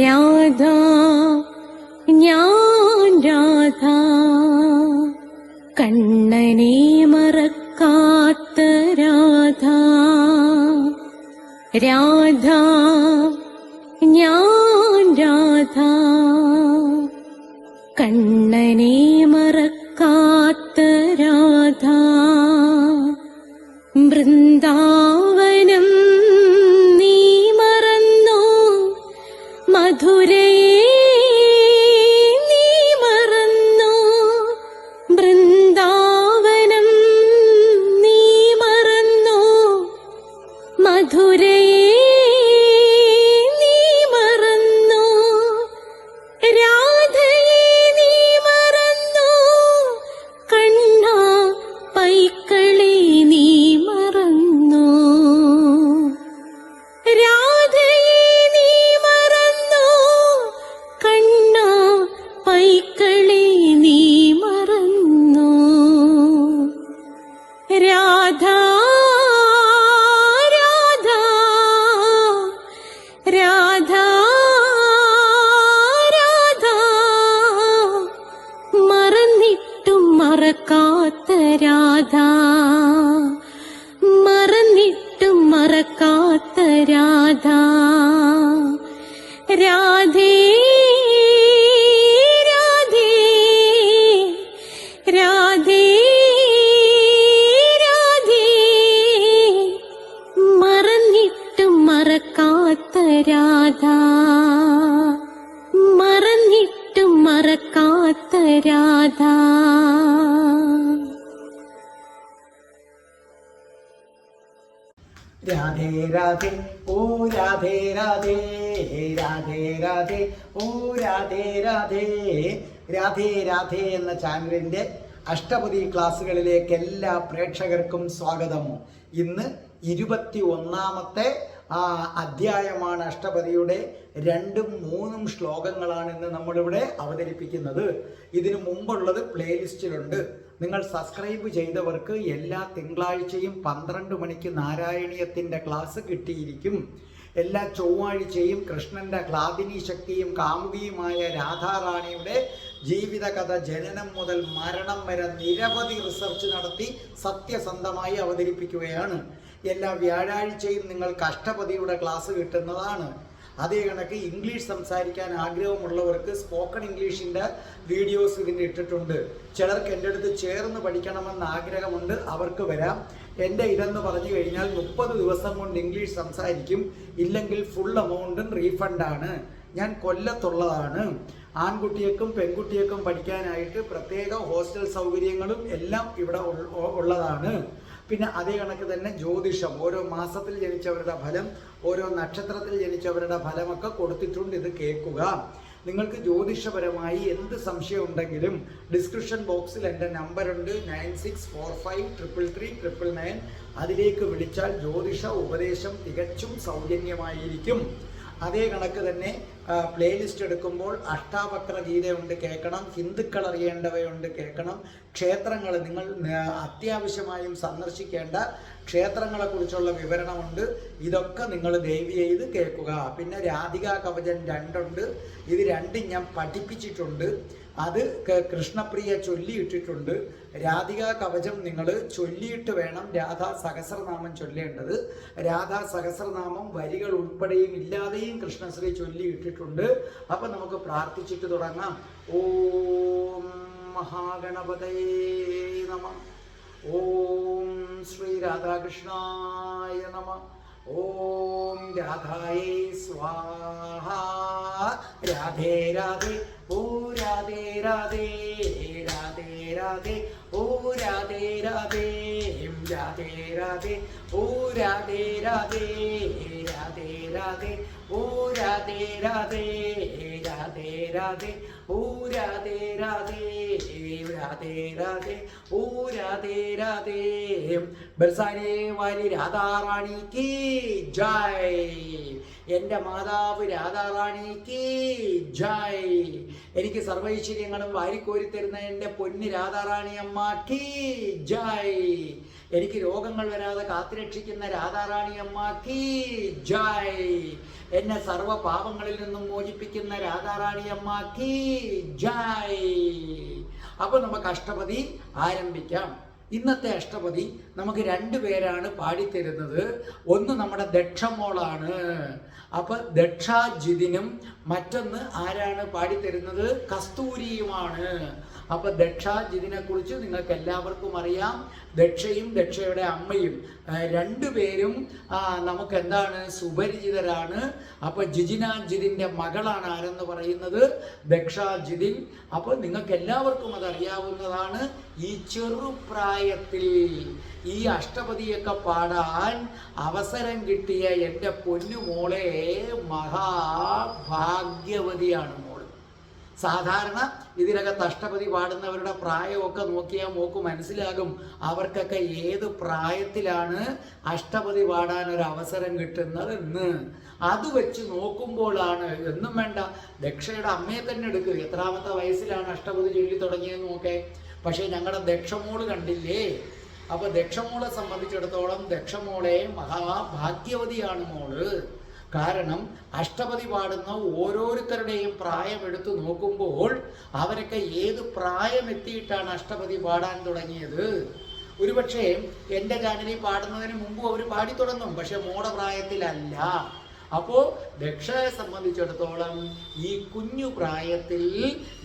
രാധ ഞാൻ രാധ, കണ്ണനെ മറക്കാത്ത രാധ. രാധ ഞാൻ രാധ, കണ്ണനെ മറക്കാത്ത രാധ. വൃന്ദാവനം നീ മറന്നോ, മധുരയെ നീ മറന്നോ. വൃന്ദാവനം നീ മറന്നോ, മധുരയെ നീ മറന്നോ. രാധയെ നീ മറന്നോ, കണ്ണാ പൈക്കളെ നീ മറന്നോ. രാധയെ നീ മറന്നോ, കണ്ണാ പൈക്കളെ നീ മറന്നോ. രാധ രാധ രാധ രാധ, മറന്നിട്ടും മറക്കാത്ത രാധ, മറന്നിട്ടും മറക്കാത്ത രാധ. രാധേ രാധേ രാധേ രാധേ, മറന്നിട്ടും മറക്കാത്ത രാധ, മറന്നിട്ടും മറക്കാത്ത രാധ. രാധേ രാധേ ഓ രാധേ രാധേ, രാധേ രാധേ ഓ രാധേ രാധേ. രാധേ രാധേ എന്ന ചാനലിൻ്റെ അഷ്ടപതി ക്ലാസ്സുകളിലേക്ക് എല്ലാ പ്രേക്ഷകർക്കും സ്വാഗതം. ഇന്ന് 21ാമത്തെ അധ്യായമാണ്. അഷ്ടപതിയുടെ 2ഉം 3ഉം ശ്ലോകങ്ങളാണ് ഇന്ന് നമ്മളിവിടെ അവതരിപ്പിക്കുന്നത്. ഇതിനു മുമ്പുള്ളത് പ്ലേലിസ്റ്റിലുണ്ട്. നിങ്ങൾ സബ്സ്ക്രൈബ് ചെയ്തവർക്ക് എല്ലാ തിങ്കളാഴ്ചയും 12 മണിക്ക് നാരായണീയത്തിൻ്റെ ക്ലാസ് കിട്ടിയിരിക്കും. എല്ലാ ചൊവ്വാഴ്ചയും കൃഷ്ണന്റെ ക്ലാദിനി ശക്തിയും കാമുകിയുമായ രാധാറാണിയുടെ ജീവിതകഥ ജനനം മുതൽ മരണം വരെ നിരവധി റിസർച്ച് നടത്തി സത്യസന്ധമായി അവതരിപ്പിക്കുകയാണ്. എല്ലാ വ്യാഴാഴ്ചയും നിങ്ങൾക്ക് അഷ്ടപതിയുടെ ക്ലാസ് കിട്ടുന്നതാണ്. അതേ കണക്ക് ഇംഗ്ലീഷ് സംസാരിക്കാൻ ആഗ്രഹമുള്ളവർക്ക് സ്പോക്കൺ ഇംഗ്ലീഷിൻ്റെ വീഡിയോസ് ഇതിന് ഇട്ടിട്ടുണ്ട്. ചിലർക്ക് എൻ്റെ അടുത്ത് ചേർന്ന് പഠിക്കണമെന്ന് ആഗ്രഹമുണ്ട്, അവർക്ക് വരാം. എൻ്റെ ഇതെന്ന് പറഞ്ഞു കഴിഞ്ഞാൽ 30 ദിവസം കൊണ്ട് ഇംഗ്ലീഷ് സംസാരിക്കും, ഇല്ലെങ്കിൽ ഫുൾ എമൗണ്ടും റീഫണ്ടാണ്. ഞാൻ കൊല്ലത്തുള്ളതാണ്. ആൺകുട്ടികൾക്കും പെൺകുട്ടികൾക്കും പഠിക്കാനായിട്ട് പ്രത്യേക ഹോസ്റ്റൽ സൗകര്യങ്ങളും എല്ലാം ഇവിടെ ഉള്ളതാണ്. പിന്നെ അതേ കണക്ക് തന്നെ ജ്യോതിഷം, ഓരോ മാസത്തിൽ ജനിച്ചവരുടെ ഫലം, ഓരോ നക്ഷത്രത്തിൽ ജനിച്ചവരുടെ ഫലമൊക്കെ കൊടുത്തിട്ടുണ്ട്. ഇത് കേൾക്കുക. നിങ്ങൾക്ക് ജ്യോതിഷപരമായി എന്ത് സംശയം ഉണ്ടെങ്കിലും ഡിസ്ക്രിപ്ഷൻ ബോക്സിൽ എൻ്റെ നമ്പറുണ്ട് 9645333999. അതിലേക്ക് വിളിച്ചാൽ ജ്യോതിഷ ഉപദേശം തികച്ചും സൗജന്യമായിരിക്കും. അതേ കണക്ക് തന്നെ പ്ലേലിസ്റ്റ് എടുക്കുമ്പോൾ അഷ്ടാവക്ര ഗീതയുണ്ട്, കേൾക്കണം. ഹിന്ദുക്കൾ അറിയേണ്ടവയുണ്ട്, കേൾക്കണം. ക്ഷേത്രങ്ങൾ നിങ്ങൾ അത്യാവശ്യമായും സന്ദർശിക്കേണ്ട ക്ഷേത്രങ്ങളെക്കുറിച്ചുള്ള വിവരണമുണ്ട്. ഇതൊക്കെ നിങ്ങൾ ദയവ് ചെയ്ത് കേൾക്കുക. പിന്നെ രാധികാ കവചം 2 ഉണ്ട്. ഇത് 2 ഞാൻ പഠിപ്പിച്ചിട്ടുണ്ട്. അത് കൃഷ്ണപ്രിയ ചൊല്ലിയിട്ടിട്ടുണ്ട്. രാധികാ കവചം നിങ്ങൾ ചൊല്ലിയിട്ട് വേണം രാധാ സഹസ്രനാമം ചൊല്ലേണ്ടത്. രാധാ സഹസ്രനാമം വരികൾ ഉൾപ്പെടെയും ഇല്ലാതെയും കൃഷ്ണശ്രീ ചൊല്ലിയിട്ടിട്ടുണ്ട്. അപ്പം നമുക്ക് പ്രാർത്ഥിച്ചിട്ട് തുടങ്ങാം. ഓം മഹാഗണപതയേ നമഃ. ഓം ശ്രീ രാധാകൃഷ്ണായ നമഃ. ഓം രാധായേ സ്വാഹ. രാധേ രാധേ ഓ രാധേ രാധേ, രാധേ രാധേ ഓ രാധേ രാധേ, രാധേ രാധേ ഓ രാധേ രാധേ, രാധേ രാധേ ഓ രാധേ രാധേ, രാധേ രാധേ ഓ രാധേ രാധേ, രാധേ രാധേ ഓ രാധേ രാധേ. ബർസാനെ വാലി രാധാറാണിക്ക് ജയ്. എൻ്റെ മാതാവ് രാധാറാണിക്ക് ജയ്. എനിക്ക് സർവൈശ്വര്യങ്ങളും വാരിക്കോരി തരുന്ന എൻ്റെ പൊന്ന് രാധാറാണി അമ്മക്ക് ജയ്. എനിക്ക് രോഗങ്ങൾ വരാതെ കാത്തുരക്ഷിക്കുന്ന രാധാറാണി അമ്മ കീ ജയ്. എന്നെ സർവ്വ പാപങ്ങളിൽ നിന്നും മോചിപ്പിക്കുന്ന രാധാറാണി അമ്മ കീ ജയ്. അപ്പൊ നമുക്ക് അഷ്ടപതി ആരംഭിക്കാം. ഇന്നത്തെ അഷ്ടപതി നമുക്ക് രണ്ടുപേരാണ് പാടിത്തരുന്നത്. ഒന്ന് നമ്മുടെ ദക്ഷമോളാണ്. അപ്പൊ ദക്ഷാജിതിനും മറ്റൊന്ന് ആരാണ് പാടിത്തരുന്നത്? കസ്തൂരിയുമാണ്. അപ്പൊ ദക്ഷാജിതിനെ കുറിച്ച് നിങ്ങൾക്ക് എല്ലാവർക്കും അറിയാം. ദക്ഷയും ദക്ഷയുടെ അമ്മയും രണ്ടുപേരും നമുക്ക് എന്താണ് സുപരിചിതരാണ്. അപ്പൊ ജിതിന്റെ മകളാണ് ആരെന്ന് പറയുന്നത്? ദക്ഷാജിതിൻ. അപ്പൊ നിങ്ങൾക്ക് എല്ലാവർക്കും അതറിയാവുന്നതാണ്. ഈ ചെറുപ്രായത്തിൽ ഈ അഷ്ടപതിയൊക്കെ പാടാൻ അവസരം കിട്ടിയ എൻ്റെ പൊന്നുമോളെ മഹാഭാഗ്യവതിയാണ് മോള്. സാധാരണ ഇതിനകത്ത് അഷ്ടപതി പാടുന്നവരുടെ പ്രായമൊക്കെ നോക്കിയാൽ മോക്ക് മനസ്സിലാകും അവർക്കൊക്കെ ഏത് പ്രായത്തിലാണ് അഷ്ടപതി പാടാൻ ഒരു അവസരം കിട്ടുന്നതെന്ന്. അത് വെച്ച് നോക്കുമ്പോഴാണ്, എന്നും വേണ്ട, ദക്ഷയുടെ അമ്മയെ തന്നെ എടുക്കുക. എത്രാമത്തെ വയസ്സിലാണ് അഷ്ടപതി ചൊല്ലി തുടങ്ങിയെന്ന് നോക്കേ. പക്ഷേ ഞങ്ങളുടെ ദക്ഷമോള് കണ്ടില്ലേ? അപ്പൊ ദക്ഷമോളെ സംബന്ധിച്ചിടത്തോളം ദക്ഷമോളെ മഹാഭാഗ്യവതിയാണ് മോള്. കാരണം അഷ്ടപതി പാടുന്ന ഓരോരുത്തരുടെയും പ്രായം എടുത്തു നോക്കുമ്പോൾ അവരൊക്കെ ഏത് പ്രായം എത്തിയിട്ടാണ് അഷ്ടപതി പാടാൻ തുടങ്ങിയത്? ഒരുപക്ഷെ എൻ്റെ ചാനലിൽ പാടുന്നതിന് മുമ്പ് അവർ പാടി തുടങ്ങും, പക്ഷെ മോടെ പ്രായത്തിലല്ല. അപ്പോൾ ദക്ഷയെ സംബന്ധിച്ചിടത്തോളം ഈ കുഞ്ഞു പ്രായത്തിൽ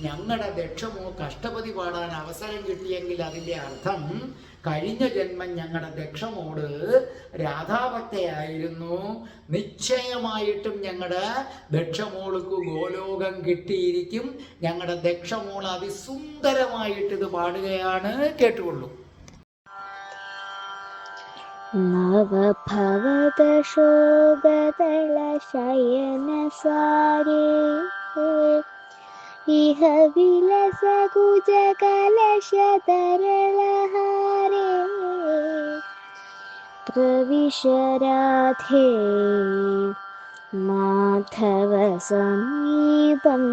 ഞങ്ങളുടെ ദക്ഷമോക്ക് അഷ്ടപതി പാടാൻ അവസരം കിട്ടിയെങ്കിൽ അതിൻ്റെ അർത്ഥം കഴിഞ്ഞ ജന്മം ഞങ്ങളുടെ ദക്ഷമോട് രാധാഭക്തയായിരുന്നു. നിശ്ചയമായിട്ടും ഞങ്ങളുടെ ദക്ഷമോൾക്ക് ഗോലോകം കിട്ടിയിരിക്കും. ഞങ്ങളുടെ ദക്ഷമോൾ അതിസുന്ദരമായിട്ട് ഇത് പാടുകയാണ്. കേട്ടുകൊള്ളൂ. നവഭവദശോഭദളശയനസാരേ ഇഹ വിലസകുജകലശതരളഹാരേ പ്രവിശ രാധേ മാധവ സമീപം.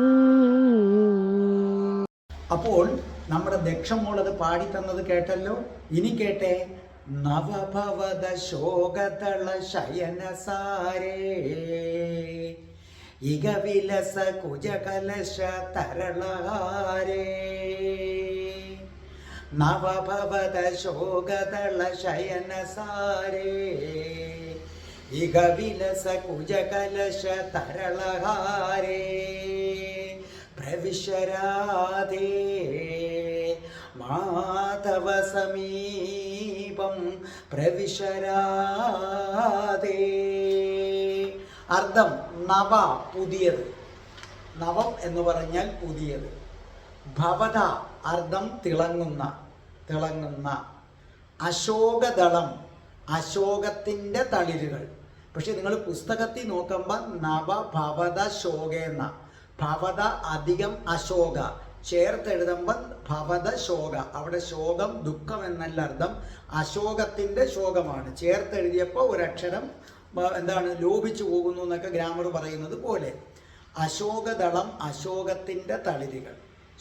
അപ്പോൾ നമ്മുടെ ദക്ഷമോളത് പാടിത്തന്നത് കേട്ടല്ലോ. ഇനി കേട്ടെ. നവഭവദ ശോകതള ശയനസാരേ ഇക വിലസ കുജകലശ തരളഹാരേ. നവഭവദ ശോകതള ശയനസാരേ ഇക വിലസ കുജകലശ തരളഹാരേ പ്രവിശ രാധേ മാധവ സമീപം പ്രവിശ രാധേ. അർത്ഥം നവ പുതിയത്. നവം എന്ന് പറഞ്ഞാൽ പുതിയത്. ഭവത അർത്ഥം തിളങ്ങുന്ന തിളങ്ങുന്ന. അശോകദളം അശോകത്തിൻ്റെ തളിരുകൾ. പക്ഷെ നിങ്ങൾ പുസ്തകത്തിൽ നോക്കുമ്പോൾ നവഭവത ശോകേന്ന, ഭവത അധികം അശോക ചേർത്തെഴുതുമ്പോൾ ഭവത ശോക. അവിടെ ശോകം ദുഃഖം എന്നല്ല അർത്ഥം, അശോകത്തിൻ്റെ ശോകമാണ്. ചേർത്തെഴുതിയപ്പോൾ ഒരക്ഷരം എന്താണ് ലോപിച്ചു പോകുന്നു എന്നൊക്കെ ഗ്രാമർ പറയുന്നത് പോലെ. അശോകദളം അശോകത്തിൻ്റെ തളിരുകൾ.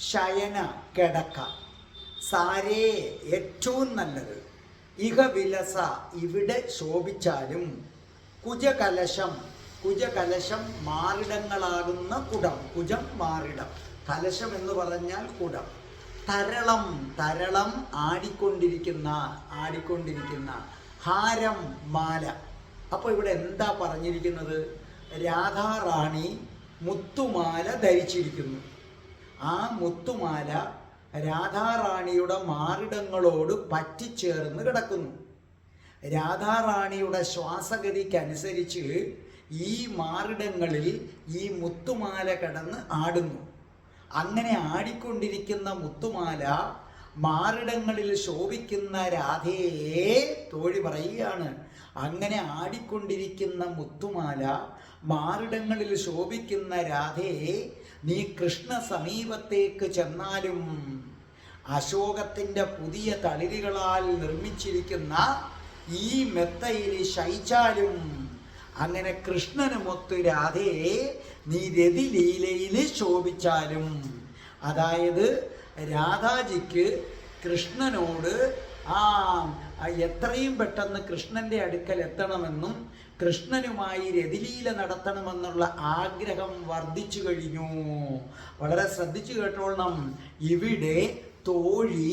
ശയന കിടക്ക. സാരേ ഏറ്റവും നല്ലത്. ഇഹ വിലസ ഇവിടെ ശോഭിച്ചാലും. കുജകലശം കുജകലശം മാറിടങ്ങളാകുന്ന കുടം. കുജം മാറിടം, കലശം എന്ന് പറഞ്ഞാൽ കുടം. തരളം തരളം ആടിക്കൊണ്ടിരിക്കുന്ന ആടിക്കൊണ്ടിരിക്കുന്ന. ഹാരം മാല. അപ്പോൾ ഇവിടെ എന്താ പറഞ്ഞിരിക്കുന്നത്? രാധാറാണി മുത്തുമാല ധരിച്ചിരിക്കുന്നു. ആ മുത്തുമാല രാധാറാണിയുടെ മാറിടങ്ങളോട് പറ്റിച്ചേർന്ന് കിടക്കുന്നു. രാധാറാണിയുടെ ശ്വാസഗതിക്കനുസരിച്ച് ഈ മാറിടങ്ങളിൽ ഈ മുത്തുമാല കിടന്ന് ആടുന്നു. അങ്ങനെ ആടിക്കൊണ്ടിരിക്കുന്ന മുത്തുമാല മാറിടങ്ങളിൽ ശോഭിക്കുന്ന രാധയെ തോഴി പറയുകയാണ്. അങ്ങനെ ആടിക്കൊണ്ടിരിക്കുന്ന മുത്തുമാല മാറിടങ്ങളിൽ ശോഭിക്കുന്ന രാധയെ നീ കൃഷ്ണ സമീപത്തേക്ക് ചെന്നാലും അശോകത്തിൻ്റെ പുതിയ തളിരുകളാൽ നിർമ്മിച്ചിരിക്കുന്ന ഈ മെത്തയിൽ ശയിച്ചാലും അങ്ങനെ കൃഷ്ണനുമൊത്ത് രാധയെ നീ രതിലീലയിൽ ശോഭിച്ചാലും. അതായത് രാധാജിക്ക് കൃഷ്ണനോട് എത്രയും പെട്ടെന്ന് കൃഷ്ണന്റെ അടുക്കൽ എത്തണമെന്നും കൃഷ്ണനുമായി രതിലീല നടത്തണമെന്നുള്ള ആഗ്രഹം വർദ്ധിച്ചു കഴിഞ്ഞു. വളരെ ശ്രദ്ധിച്ചു കേട്ടോളണം. ഇവിടെ തോഴി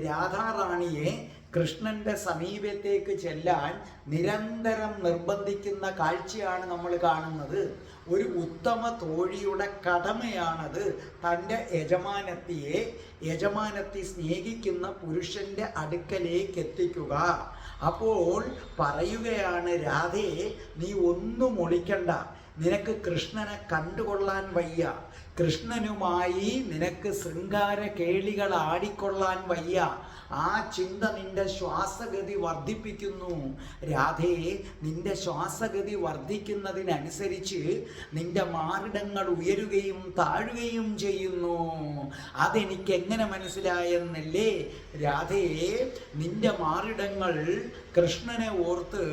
രാധാറാണിയെ കൃഷ്ണന്റെ സമീപത്തേക്ക് ചെല്ലാൻ നിരന്തരം നിർബന്ധിക്കുന്ന കാഴ്ചയാണ് നമ്മൾ കാണുന്നത്. ഒരു ഉത്തമ തോഴിയുടെ കടമയാണത് തൻ്റെ യജമാനത്തി സ്നേഹിക്കുന്ന പുരുഷന്റെ അടുക്കലേക്ക് എത്തിക്കുക. അപ്പോൾ പറയുകയാണ്, രാധേ, നീ ഒന്നും ഒളിക്കണ്ട, നിനക്ക് കൃഷ്ണനെ കണ്ടുകൊള്ളാൻ വയ്യ, കൃഷ്ണനുമായി നിനക്ക് ശൃംഗാര കേളികൾ ആടിക്കൊള്ളാൻ വയ്യ. ആ ചിന്ത നിന്റെ ശ്വാസഗതി വർദ്ധിപ്പിക്കുന്നു. രാധേ, നിന്റെ ശ്വാസഗതി വർദ്ധിക്കുന്നതിനനുസരിച്ച് നിന്റെ മാറിടങ്ങൾ ഉയരുകയും താഴുകയും ചെയ്യുന്നു. അതെനിക്ക് എങ്ങനെ മനസ്സിലായെന്നല്ലേ? രാധേ, നിന്റെ മാറിടങ്ങൾ കൃഷ്ണനെ ഓർത്ത്,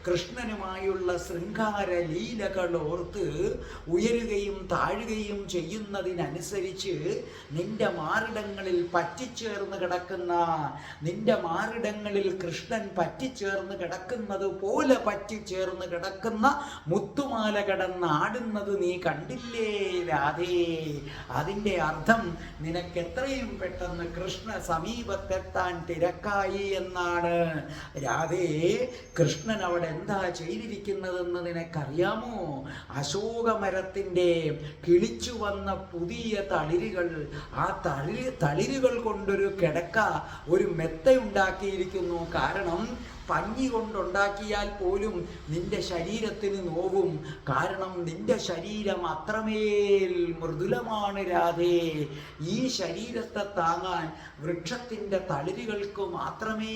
കൃഷ്ണനുമായുള്ള ശൃംഗാര ലീലകൾ ഓർത്ത് ഉയരുകയും താഴുകയും ചെയ്യുന്നതിനനുസരിച്ച് നിന്റെ മാറിടങ്ങളിൽ പറ്റിച്ചേർന്ന് കിടക്കുന്ന, നിന്റെ മാറിടങ്ങളിൽ കൃഷ്ണൻ പറ്റിച്ചേർന്ന് കിടക്കുന്നത് പോലെ പറ്റിച്ചേർന്ന് കിടക്കുന്ന മുത്തുമാല കിടന്നാടുന്നത് നീ കണ്ടില്ലേ രാധേ? അതിൻ്റെ അർത്ഥം നിനക്ക് എത്രയും പെട്ടെന്ന് കൃഷ്ണ സമീപത്തെത്താൻ തിരക്കായി എന്നാണ്. രാധേ, കൃഷ്ണൻ അവിടെ എന്താ ചെയ്തിരിക്കുന്നതെന്ന് നിനക്കറിയാമോ? അശോകമരത്തിൻ്റെ കിളിച്ചു വന്ന പുതിയ തളിരുകൾ, ആ തളിരുകൾ കൊണ്ടൊരു കിടക്ക, ഒരു മെത്തയുണ്ടാക്കിയിരിക്കുന്നു. കാരണം പഞ്ഞി കൊണ്ടുണ്ടാക്കിയാൽ പോലും നിന്റെ ശരീരത്തിന് നോവും. കാരണം നിന്റെ ശരീരം അത്രമേൽ മൃദുലമാണ് രാധേ. ഈ ശരീരത്തെ താങ്ങാൻ വൃക്ഷത്തിൻ്റെ തളിരുകൾക്ക് മാത്രമേ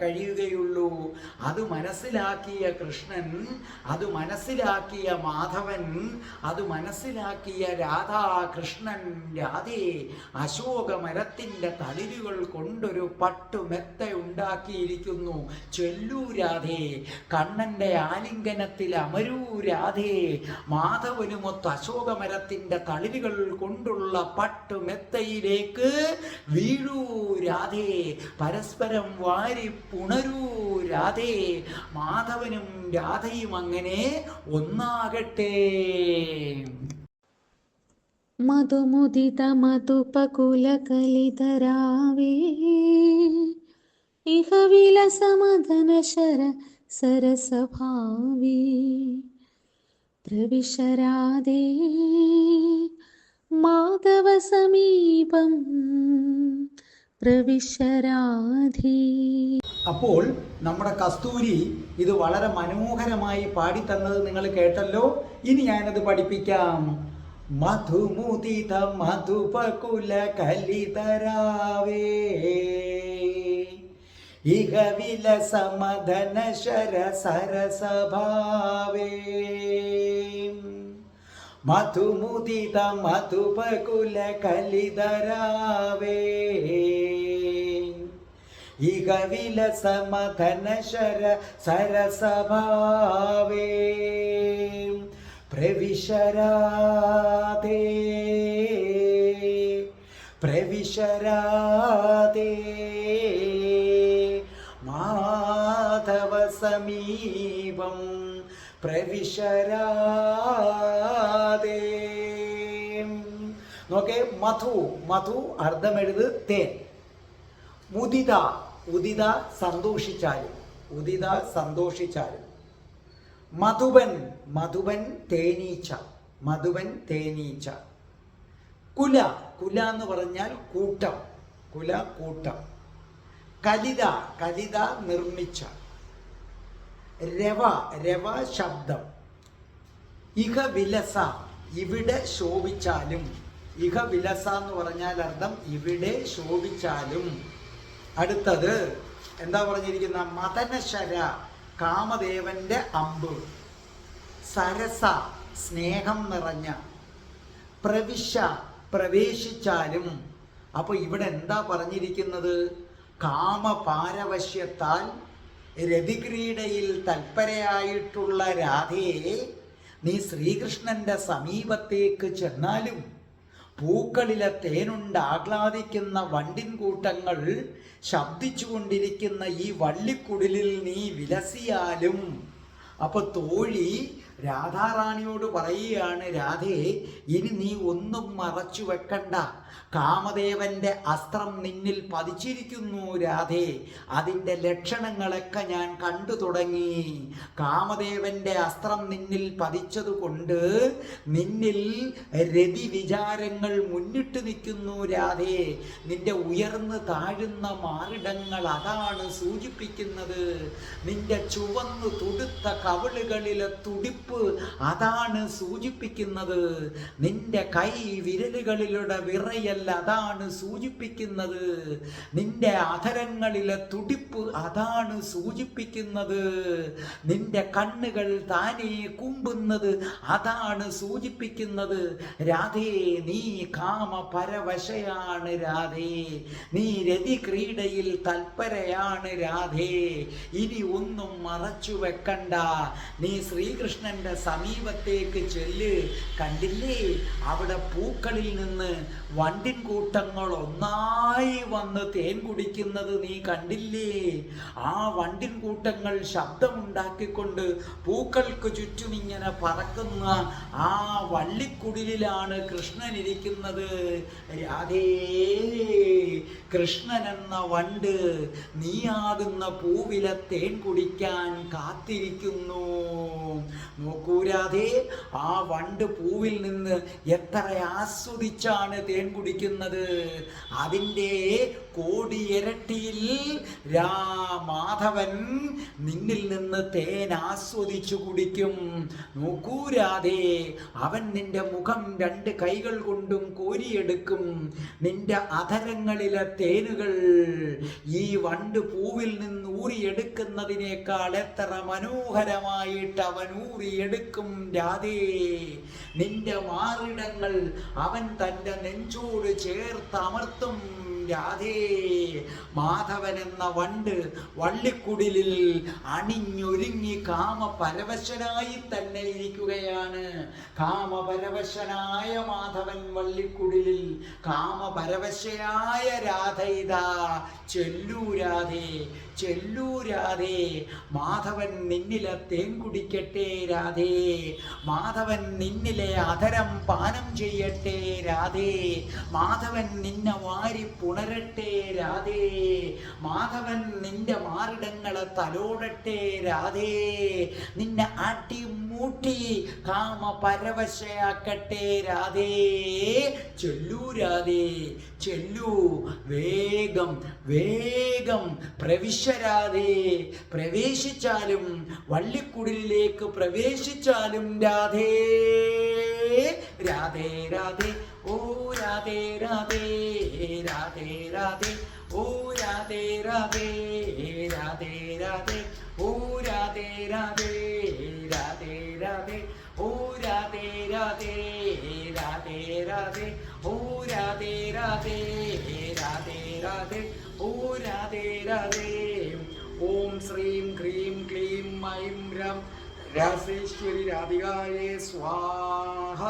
കഴിയുകയുള്ളൂ. അത് മനസ്സിലാക്കിയ കൃഷ്ണൻ, അത് മനസ്സിലാക്കിയ മാധവൻ, അത് മനസ്സിലാക്കിയ രാധാകൃഷ്ണൻ, രാധേ, അശോകമരത്തിൻ്റെ തളിരുകൾ കൊണ്ടൊരു പട്ടുമെത്ത ഉണ്ടാക്കിയിരിക്കുന്നു. ചൊല്ലൂ രാധേ, കണ്ണന്റെ ആലിംഗനത്തിൽ അമരൂ രാധേ, മാധവനുമൊത്ത് അശോകമരത്തിന്റെ തളിരുകൾ കൊണ്ടുള്ള പട്ടുമെത്തയിലേക്ക് വീഴൂ രാധേ, പരസ്പരം വാരി പുണരൂ രാധേ, മാധവനും രാധയും അങ്ങനെ ഒന്നാകട്ടെ. മധുമുദിത മധുപകുല കലിതരാവേ ഇഹ വിലസമദനശര സരസഭാവി പ്രവിശരാധേ മാധവ സമീപം പ്രവിശരാധി. അപ്പോൾ നമ്മുടെ കസ്തൂരി ഇത് വളരെ മനോഹരമായി പാടിത്തന്നത് നിങ്ങൾ കേട്ടല്ലോ. ഇനി ഞാനത് പഠിപ്പിക്കാം. മധുമുദിത മധുപകുല കലിതരാവേ ഇഹ വിലസമദന ശര സരസഭാവേ മധുമുദിത മധുപകുല കലിതരാവേ ഇഹ വിലസമദന ശര സരസഭാവേ പ്രവിശരാധേ പ്രവിശരാധേ മാധവ സമീപം പ്രവിശരാധേ. നോക്കേ, മധു, മധു അർത്ഥം എഴുത് തേൻ. മുദിത, ഉദിത സന്തോഷിച്ചാലും, ഉദിത സന്തോഷിച്ചാലും. മധുബൻ, മധുബൻ തേനീച്ച, മധുബൻ തേനീച്ച. കുല, കുല എന്ന് പറഞ്ഞാൽ കൂട്ടം, കുല കൂട്ടം. കലിത, കലിത നിർമ്മിച്ച. രവ, രവ ശബ്ദം. ഇഹ വിലസ, ഇവിടെ ശോഭിച്ചാലും. ഇഹ വിലസ എന്ന് പറഞ്ഞാൽ അർത്ഥം ഇവിടെ ശോഭിച്ചാലും. അടുത്തത് എന്താ പറഞ്ഞിരിക്കുന്ന? മദനശര, കാമദേവന്റെ അമ്പ്. സരസ, സ്നേഹം നിറഞ്ഞ. പ്രവിശ, പ്രവേശിച്ചാലും. അപ്പോൾ ഇവിടെ എന്താ പറഞ്ഞിരിക്കുന്നത്? കാമപാരവശ്യത്താൽ രതിക്രീഡയിൽ തൽപരയായിട്ടുള്ള രാധയെ നീ ശ്രീകൃഷ്ണന്റെ സമീപത്തേക്ക് ചെന്നാലും പൂക്കളിലെ തേനുണ്ട് ആഹ്ലാദിക്കുന്ന വണ്ടിൻ കൂട്ടങ്ങൾ ശബ്ദിച്ചുകൊണ്ടിരിക്കുന്ന ഈ വള്ളിക്കുടിലിൽ നീ വിലസിയാലും. അപ്പൊ തോഴി രാധാറാണിയോട് പറയുകയാണ്, രാധേ, ഇനി നീ ഒന്നും മറച്ചു വെക്കണ്ട. കാമദേവന്റെ അസ്ത്രം നിന്നിൽ പതിച്ചിരിക്കുന്നു രാധേ. അതിൻ്റെ ലക്ഷണങ്ങളൊക്കെ ഞാൻ കണ്ടു തുടങ്ങി. കാമദേവന്റെ അസ്ത്രം നിന്നിൽ പതിച്ചതുകൊണ്ട് നിന്നിൽ രതി വിചാരങ്ങൾ മുന്നിട്ട് നിൽക്കുന്നു രാധേ. നിന്റെ ഉയർന്ന് താഴുന്ന മാറിടങ്ങൾ അതാണ് സൂചിപ്പിക്കുന്നത്. നിന്റെ ചുവന്നു തുടുത്ത കവിളുകളിലെ തുടിപ്പ് അതാണ് സൂചിപ്പിക്കുന്നത്. നിന്റെ കൈ വിരലുകളിലൂടെ വിറയൽ അതാണ് സൂചിപ്പിക്കുന്നത്. നിന്റെ അധരങ്ങളിലെ തുടിപ്പ് അതാണ് സൂചിപ്പിക്കുന്നത്. നിന്റെ കണ്ണുകൾ താനേ കുമ്പുന്നത് അതാണ് സൂചിപ്പിക്കുന്നത്. രാധേ, നീ കാമപരവശയാണ് രാധേ. നീ രതി ക്രീഡയിൽ തൽപരയാണ് രാധേ. ഇനി ഒന്നും മറച്ചു വെക്കണ്ട. നീ ശ്രീകൃഷ്ണന്റെ സമീപത്തേക്ക് ചെല്ല്. കണ്ടില്ലേ, അവിടെ പൂക്കളിൽ നിന്ന് വണ്ടിൻ കൂട്ടങ്ങൾ ഒന്നായി വന്ന് തേൻ കുടിക്കുന്നത് നീ കണ്ടില്ലേ? ആ വണ്ടിൻ കൂട്ടങ്ങൾ ശബ്ദമുണ്ടാക്കിക്കൊണ്ട് പൂക്കൾക്ക് ചുറ്റും ഇങ്ങനെ പറക്കുന്ന ആ വള്ളിക്കുടിലാണ് കൃഷ്ണൻ ഇരിക്കുന്നത്. രാധേ, കൃഷ്ണൻ എന്ന വണ്ട് നീയാകുന്ന പൂവിലെ തേൻ കുടിക്കാൻ കാത്തിരിക്കുന്നു. നോക്കൂ രാധേ, ആ വണ്ട് പൂവിൽ നിന്ന് എത്ര ആസ്വദിച്ചാണ് തേൻ കുടിക്കുന്നത്. അതിൻ്റെ കോടി ഇരട്ടിയിൽ മാധവൻ നിന്നിൽ നിന്ന് തേൻ ആസ്വദിച്ചു കുടിക്കും. നോക്കൂ രാധേ, അവൻ നിന്റെ മുഖം രണ്ട് കൈകൾ കൊണ്ടും കോരിയെടുക്കും. നിന്റെ അധരങ്ങളിലെ തേനുകൾ ഈ വണ്ട് പൂവിൽ നിന്ന് ഊറിയെടുക്കുന്നതിനേക്കാൾ എത്ര മനോഹരമായിട്ട് അവൻ ഊറിയെടുക്കും രാധേ. നിന്റെ മാറിടങ്ങൾ അവൻ തൻ്റെ നെഞ്ചോട് ചേർത്തമർത്തും രാധേ. മാധവൻ എന്ന വണ്ട് വള്ളിക്കുടിലിൽ അണിഞ്ഞൊരുങ്ങി കാമപരവശനായി തന്നെ ഇരിക്കുകയാണ്. കാമപരവശനായ മാധവൻ വള്ളിക്കുടിലിൽ, കാമപരവശയായ രാധ ഇതാ ചെല്ലൂ രാധേ, ചെല്ലൂ രാധേ. മാധവൻ നിന്നിലെ തേൻ കുടിക്കട്ടെ രാധേ. മാധവൻ നിന്നിലെ അധരം പാനം ചെയ്യട്ടെ രാധേ. മാധവൻ നിന്നെ വാരി പുണരട്ടെ രാധേ. മാധവൻ നിന്റെ മാറിടങ്ങളെ തലോടട്ടെ രാധേ. നിന്നെ ആട്ടി മൂട്ടി കാമപരവശയാക്കട്ടെ രാധേ. ചൊല്ലൂ രാധേ, ചെല്ലൂ. വേഗം വേഗം പ്രവിശരാധേ. പ്രവേശിച്ചാലും വള്ളിക്കുടിലേക്ക് പ്രവേശിച്ചാലും രാധേ. രാധേ രാധേ, ഓ രാധേ രാധേ, രാധേ രാധേ, ഓ രാധേ രാധേ, രാധേ രാധേ, ഓ രാധേ രാധേ, രാധേ രാധേ, ഓ രാധേ രാധേ, രാധേ രാധേ, ഓ രാധേ രാധേ, രാധേ രാധേ, ഓ രാധേ രാധേ. ഓം ശ്രീം ക്രീം ക്ലീം ഐം രം രാസേശ്വരി രാധികായേ സ്വാഹ.